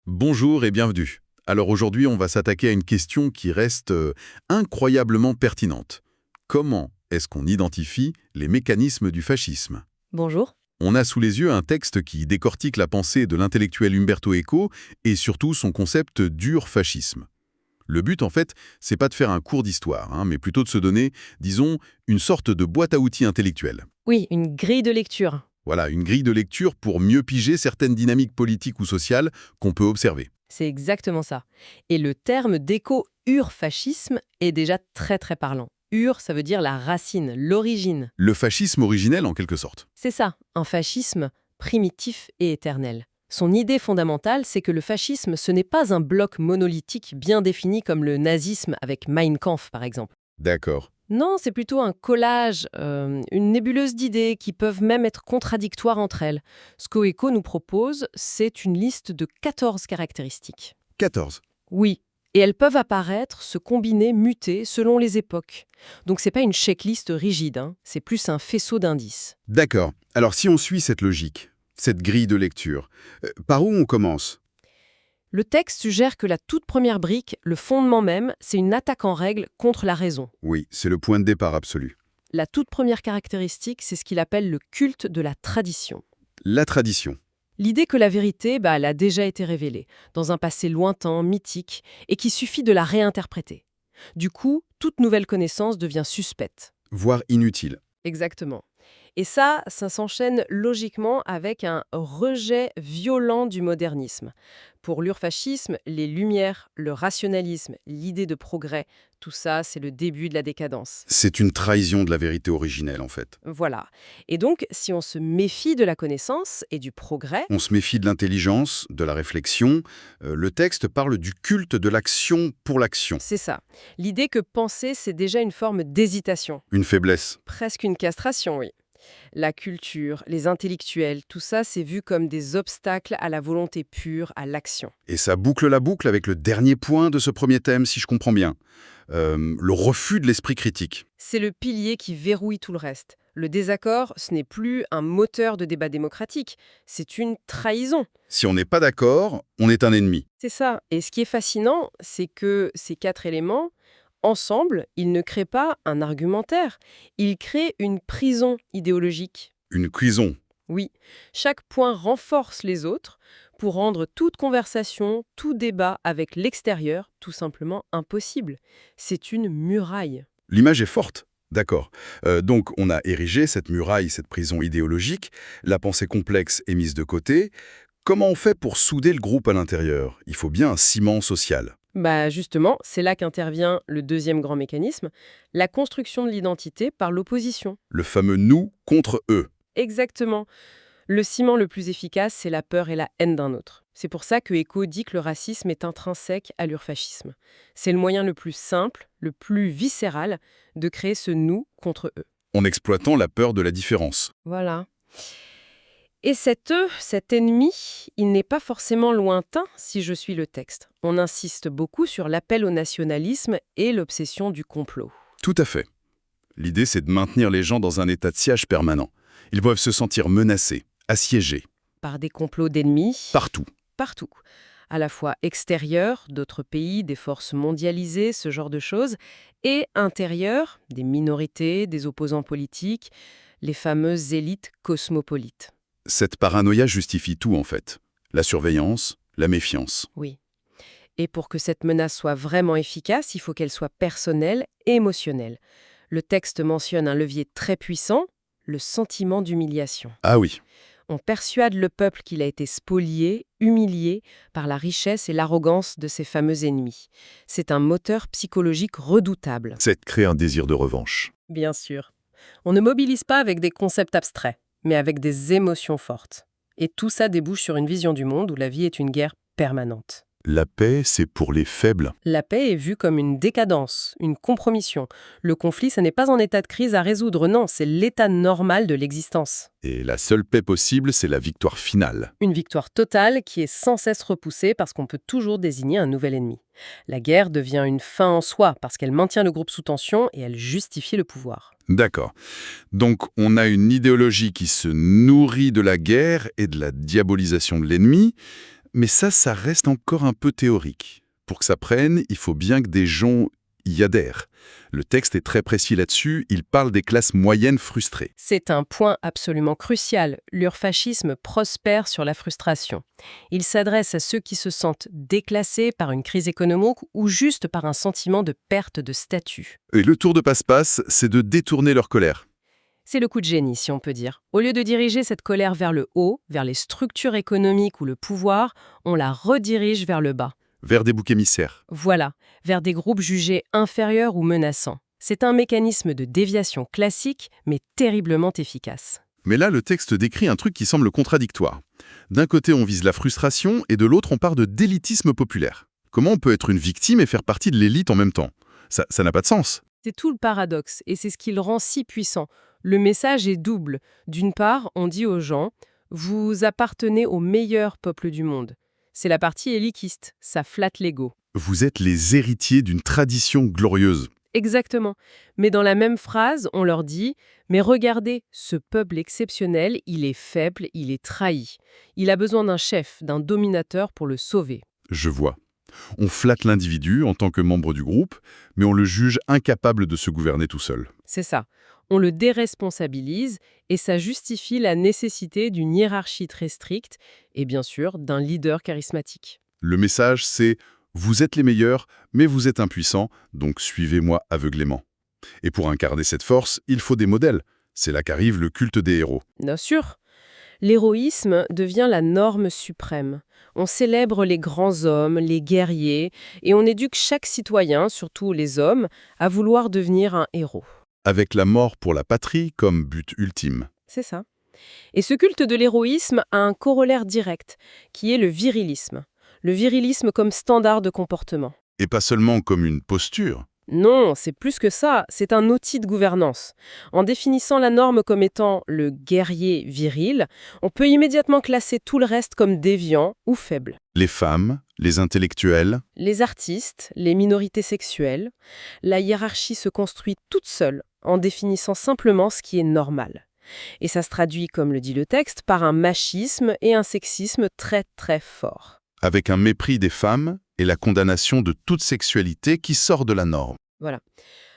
Bonjour et bienvenue. Alors aujourd'hui, on va s'attaquer à une question qui reste incroyablement pertinente. Comment est-ce qu'on identifie les mécanismes du fascisme? Bonjour. On a sous les yeux un texte qui décortique la pensée de l'intellectuel Umberto Eco et surtout son concept d'ur-fascisme. Le but, en fait, c'est pas de faire un cours d'histoire, mais plutôt de se donner, disons, une sorte de boîte à outils intellectuelle. Oui, une grille de lecture. Voilà, une grille de lecture pour mieux piger certaines dynamiques politiques ou sociales qu'on peut observer. C'est exactement ça. Et le terme d'éco-ur-fascisme est déjà très très parlant. Ur, ça veut dire la racine, l'origine. Le fascisme originel, en quelque sorte. C'est ça, un fascisme primitif et éternel. Son idée fondamentale, c'est que le fascisme, ce n'est pas un bloc monolithique bien défini comme le nazisme avec Mein Kampf, par exemple. D'accord. Non, c'est plutôt un collage, une nébuleuse d'idées qui peuvent même être contradictoires entre elles. Ce qu'Oeco nous propose, c'est une liste de 14 caractéristiques. 14. Oui, et elles peuvent apparaître, se combiner, muter selon les époques. Donc c'est pas une checklist rigide, c'est plus un faisceau d'indices. D'accord. Alors si on suit cette logique, cette grille de lecture, par où on commence? Le texte suggère que la toute première brique, le fondement même, c'est une attaque en règle contre la raison. Oui, c'est le point de départ absolu. La toute première caractéristique, c'est ce qu'il appelle le culte de la tradition. La tradition. L'idée que la vérité, elle a déjà été révélée, dans un passé lointain, mythique, et qu'il suffit de la réinterpréter. Du coup, toute nouvelle connaissance devient suspecte. Voire inutile. Exactement. Et ça s'enchaîne logiquement avec un rejet violent du modernisme. Pour l'urfascisme, les Lumières, le rationalisme, l'idée de progrès, tout ça, c'est le début de la décadence. C'est une trahison de la vérité originelle, en fait. Voilà. Et donc, si on se méfie de la connaissance et du progrès, On se méfie de l'intelligence, de la réflexion. Le texte parle du culte de l'action pour l'action. c'est ça. L'idée que penser, c'est déjà une forme d'hésitation. Une faiblesse. Presque une castration, oui. La culture, les intellectuels, tout ça, c'est vu comme des obstacles à la volonté pure, à l'action. Et ça boucle la boucle avec le dernier point de ce premier thème, si je comprends bien. Le refus de l'esprit critique. C'est le pilier qui verrouille tout le reste. Le désaccord, ce n'est plus un moteur de débat démocratique, c'est une trahison. Si on n'est pas d'accord, on est un ennemi. C'est ça. Et ce qui est fascinant, c'est que ces 4 éléments, ensemble, ils ne créent pas un argumentaire, ils créent une prison idéologique. Une cuison. Oui, chaque point renforce les autres pour rendre toute conversation, tout débat avec l'extérieur tout simplement impossible. C'est une muraille. L'image est forte. D'accord. Donc on a érigé cette muraille, cette prison idéologique. La pensée complexe est mise de côté. Comment on fait pour souder le groupe à l'intérieur? Il faut bien un ciment social. Justement, c'est là qu'intervient le deuxième grand mécanisme, la construction de l'identité par l'opposition. Le fameux nous contre eux. Exactement. Le ciment le plus efficace, c'est la peur et la haine d'un autre. C'est pour ça que Eco dit que le racisme est intrinsèque à l'urfascisme. C'est le moyen le plus simple, le plus viscéral, de créer ce nous contre eux. En exploitant la peur de la différence. Voilà. Et cet eux, cet ennemi, il n'est pas forcément lointain si je suis le texte. On insiste beaucoup sur l'appel au nationalisme et l'obsession du complot. Tout à fait. L'idée, c'est de maintenir les gens dans un état de siège permanent. Ils doivent se sentir menacés, assiégés, Par des complots d'ennemis, partout. partout. À la fois extérieurs, d'autres pays, des forces mondialisées, ce genre de choses, et intérieurs, des minorités, des opposants politiques, les fameuses élites cosmopolites. Cette paranoïa justifie tout, en fait. La surveillance, la méfiance. Oui. Et pour que cette menace soit vraiment efficace, il faut qu'elle soit personnelle et émotionnelle. Le texte mentionne un levier très puissant, le sentiment d'humiliation. Ah oui, On persuade le peuple qu'il a été spolié, humilié par la richesse et l'arrogance de ses fameux ennemis. C'est un moteur psychologique redoutable. c'est créer un désir de revanche. Bien sûr. On ne mobilise pas avec des concepts abstraits, mais avec des émotions fortes. Et tout ça débouche sur une vision du monde où la vie est une guerre permanente. La paix, c'est pour les faibles. La paix est vue comme une décadence, une compromission. Le conflit, ce n'est pas un état de crise à résoudre, non, c'est l'état normal de l'existence. Et la seule paix possible, c'est la victoire finale. Une victoire totale qui est sans cesse repoussée parce qu'on peut toujours désigner un nouvel ennemi. La guerre devient une fin en soi parce qu'elle maintient le groupe sous tension et elle justifie le pouvoir. D'accord. Donc on a une idéologie qui se nourrit de la guerre et de la diabolisation de l'ennemi, mais ça reste encore un peu théorique. Pour que ça prenne, il faut bien que des gens y adhèrent. Le texte est très précis là-dessus, il parle des classes moyennes frustrées. C'est un point absolument crucial. L'urfascisme prospère sur la frustration. Il s'adresse à ceux qui se sentent déclassés par une crise économique ou juste par un sentiment de perte de statut. Et le tour de passe-passe, c'est de détourner leur colère. C'est le coup de génie, si on peut dire. Au lieu de diriger cette colère vers le haut, vers les structures économiques ou le pouvoir, on la redirige vers le bas. Vers des boucs émissaires. Voilà, vers des groupes jugés inférieurs ou menaçants. C'est un mécanisme de déviation classique, mais terriblement efficace. Mais là, le texte décrit un truc qui semble contradictoire. D'un côté, on vise la frustration, et de l'autre, on part de d'élitisme populaire. Comment on peut être une victime et faire partie de l'élite en même temps? Ça n'a pas de sens. C'est tout le paradoxe, et c'est ce qui le rend si puissant. Le message est double. D'une part, on dit aux gens « Vous appartenez au meilleur peuple du monde ». C'est la partie élitiste, ça flatte l'ego. Vous êtes les héritiers d'une tradition glorieuse. Exactement. Mais dans la même phrase, on leur dit « Mais regardez, ce peuple exceptionnel, il est faible, il est trahi. Il a besoin d'un chef, d'un dominateur pour le sauver. » Je vois. On flatte l'individu en tant que membre du groupe, mais on le juge incapable de se gouverner tout seul. C'est ça. On le déresponsabilise et ça justifie la nécessité d'une hiérarchie très stricte et bien sûr d'un leader charismatique. Le message, c'est « Vous êtes les meilleurs, mais vous êtes impuissants, donc suivez-moi aveuglément ». Et pour incarner cette force, il faut des modèles. C'est là qu'arrive le culte des héros. Bien sûr. L'héroïsme devient la norme suprême. On célèbre les grands hommes, les guerriers, et on éduque chaque citoyen, surtout les hommes, à vouloir devenir un héros. Avec la mort pour la patrie comme but ultime. C'est ça. Et ce culte de l'héroïsme a un corollaire direct, qui est le virilisme. Le virilisme comme standard de comportement. Et pas seulement comme une posture. Non, c'est plus que ça, c'est un outil de gouvernance. En définissant la norme comme étant le guerrier viril, on peut immédiatement classer tout le reste comme déviant ou faible. Les femmes, les intellectuels. Les artistes, les minorités sexuelles, la hiérarchie se construit toute seule en définissant simplement ce qui est normal. Et ça se traduit, comme le dit le texte, par un machisme et un sexisme très très forts. Avec un mépris des femmes et la condamnation de toute sexualité qui sort de la norme. Voilà.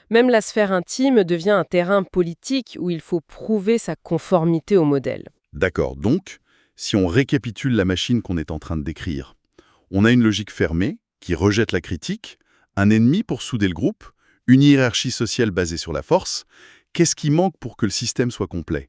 Même la sphère intime devient un terrain politique où il faut prouver sa conformité au modèle. D'accord, donc, si on récapitule la machine qu'on est en train de décrire, on a une logique fermée qui rejette la critique, un ennemi pour souder le groupe, une hiérarchie sociale basée sur la force. Qu'est-ce qui manque pour que le système soit complet?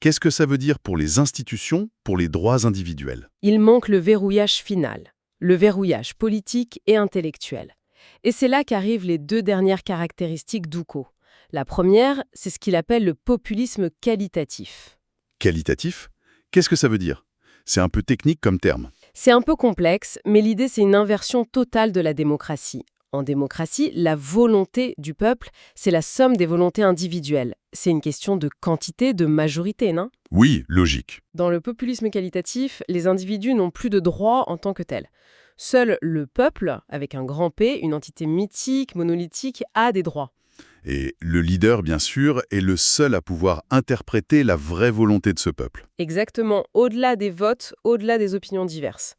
Qu'est-ce que ça veut dire pour les institutions, pour les droits individuels? Il manque le verrouillage final, le verrouillage politique et intellectuel. Et c'est là qu'arrivent les deux dernières caractéristiques d'Ouko. La première, c'est ce qu'il appelle le populisme qualitatif. Qualitatif? Qu'est-ce que ça veut dire? C'est un peu technique comme terme. C'est un peu complexe, mais l'idée c'est une inversion totale de la démocratie. En démocratie, la volonté du peuple, c'est la somme des volontés individuelles. C'est une question de quantité, de majorité, non? Oui, logique. Dans le populisme qualitatif, les individus n'ont plus de droits en tant que tels. Seul le peuple, avec un grand P, une entité mythique, monolithique, a des droits. Et le leader, bien sûr, est le seul à pouvoir interpréter la vraie volonté de ce peuple. Exactement, au-delà des votes, au-delà des opinions diverses.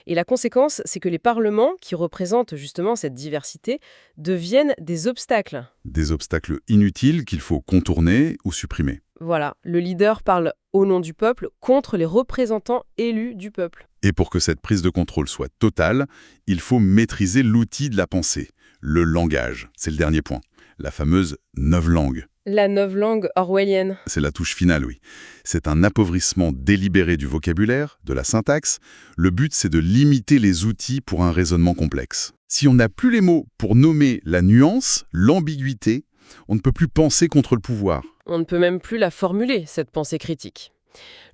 Et la conséquence, c'est que les parlements, qui représentent justement cette diversité, deviennent des obstacles. Des obstacles inutiles qu'il faut contourner ou supprimer. Voilà, le leader parle au nom du peuple contre les représentants élus du peuple. Et pour que cette prise de contrôle soit totale, il faut maîtriser l'outil de la pensée, le langage. C'est le dernier point. La fameuse novlangue. La novlangue orwellienne. C'est la touche finale, oui. C'est un appauvrissement délibéré du vocabulaire, de la syntaxe. Le but, c'est de limiter les outils pour un raisonnement complexe. Si on n'a plus les mots pour nommer la nuance, l'ambiguïté, on ne peut plus penser contre le pouvoir. On ne peut même plus la formuler, cette pensée critique.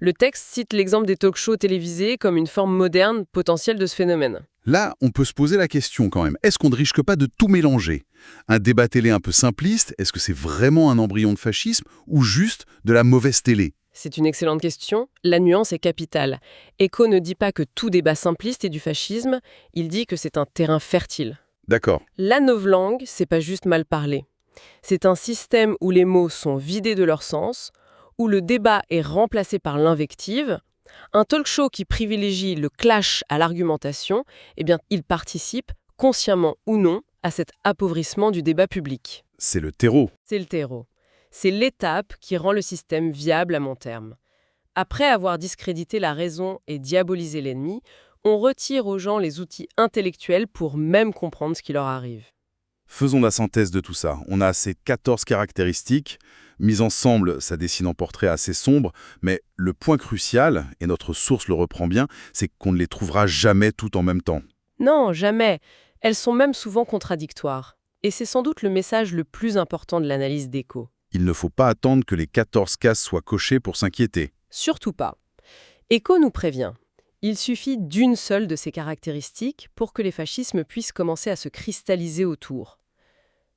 Le texte cite l'exemple des talk-shows télévisés comme une forme moderne potentielle de ce phénomène. Là, on peut se poser la question quand même. Est-ce qu'on ne risque pas de tout mélanger? Un débat télé un peu simpliste, est-ce que c'est vraiment un embryon de fascisme ou juste de la mauvaise télé? C'est une excellente question. La nuance est capitale. Eco ne dit pas que tout débat simpliste est du fascisme, il dit que c'est un terrain fertile. D'accord. La novlangue, c'est pas juste mal parler. C'est un système où les mots sont vidés de leur sens, où le débat est remplacé par l'invective, Un talk show qui privilégie le clash à l'argumentation, eh bien, il participe, consciemment ou non, à cet appauvrissement du débat public. C'est le terreau. C'est le terreau. C'est l'étape qui rend le système viable à long terme. Après avoir discrédité la raison et diabolisé l'ennemi, on retire aux gens les outils intellectuels pour même comprendre ce qui leur arrive. Faisons la synthèse de tout ça. On a ces 14 caractéristiques. Mises ensemble, ça dessine un portrait assez sombre, mais le point crucial, et notre source le reprend bien, c'est qu'on ne les trouvera jamais toutes en même temps. Non, jamais. Elles sont même souvent contradictoires. Et c'est sans doute le message le plus important de l'analyse d'écho. Il ne faut pas attendre que les 14 cases soient cochées pour s'inquiéter. Surtout pas. Écho nous prévient. Il suffit d'une seule de ces caractéristiques pour que les fascismes puissent commencer à se cristalliser autour.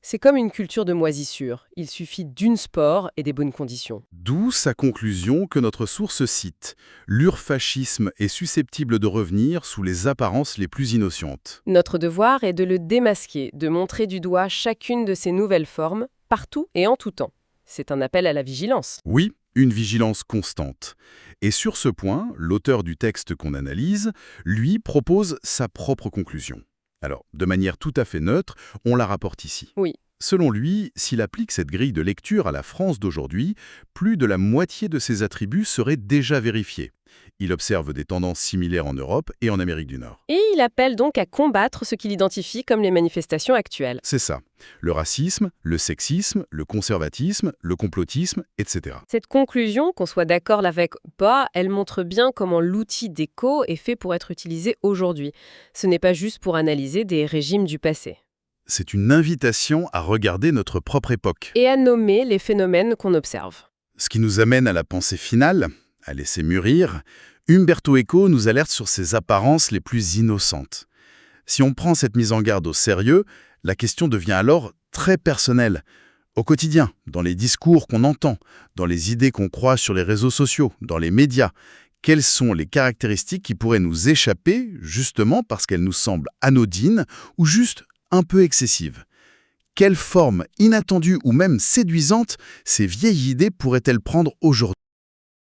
C'est comme une culture de moisissure. Il suffit d'une spore et des bonnes conditions. D'où sa conclusion que notre source cite. L'urfascisme est susceptible de revenir sous les apparences les plus innocentes. Notre devoir est de le démasquer, de montrer du doigt chacune de ces nouvelles formes, partout et en tout temps. C'est un appel à la vigilance. Oui, une vigilance constante. Et sur ce point, l'auteur du texte qu'on analyse, lui, propose sa propre conclusion. Alors, de manière tout à fait neutre, on la rapporte ici. Oui. Selon lui, s'il applique cette grille de lecture à la France d'aujourd'hui, plus de la moitié de ses attributs seraient déjà vérifiés. Il observe des tendances similaires en Europe et en Amérique du Nord. Et il appelle donc à combattre ce qu'il identifie comme les manifestations actuelles. C'est ça. Le racisme, le sexisme, le conservatisme, le complotisme, etc. Cette conclusion, qu'on soit d'accord avec ou pas, elle montre bien comment l'outil d'écho est fait pour être utilisé aujourd'hui. Ce n'est pas juste pour analyser des régimes du passé. C'est une invitation à regarder notre propre époque. Et à nommer les phénomènes qu'on observe. Ce qui nous amène à la pensée finale, à laisser mûrir. Umberto Eco nous alerte sur ses apparences les plus innocentes. Si on prend cette mise en garde au sérieux, la question devient alors très personnelle. Au quotidien, dans les discours qu'on entend, dans les idées qu'on croit sur les réseaux sociaux, dans les médias, quelles sont les caractéristiques qui pourraient nous échapper, justement parce qu'elles nous semblent anodines ou juste un peu excessives? Quelle forme inattendue ou même séduisante ces vieilles idées pourraient-elles prendre aujourd'hui ?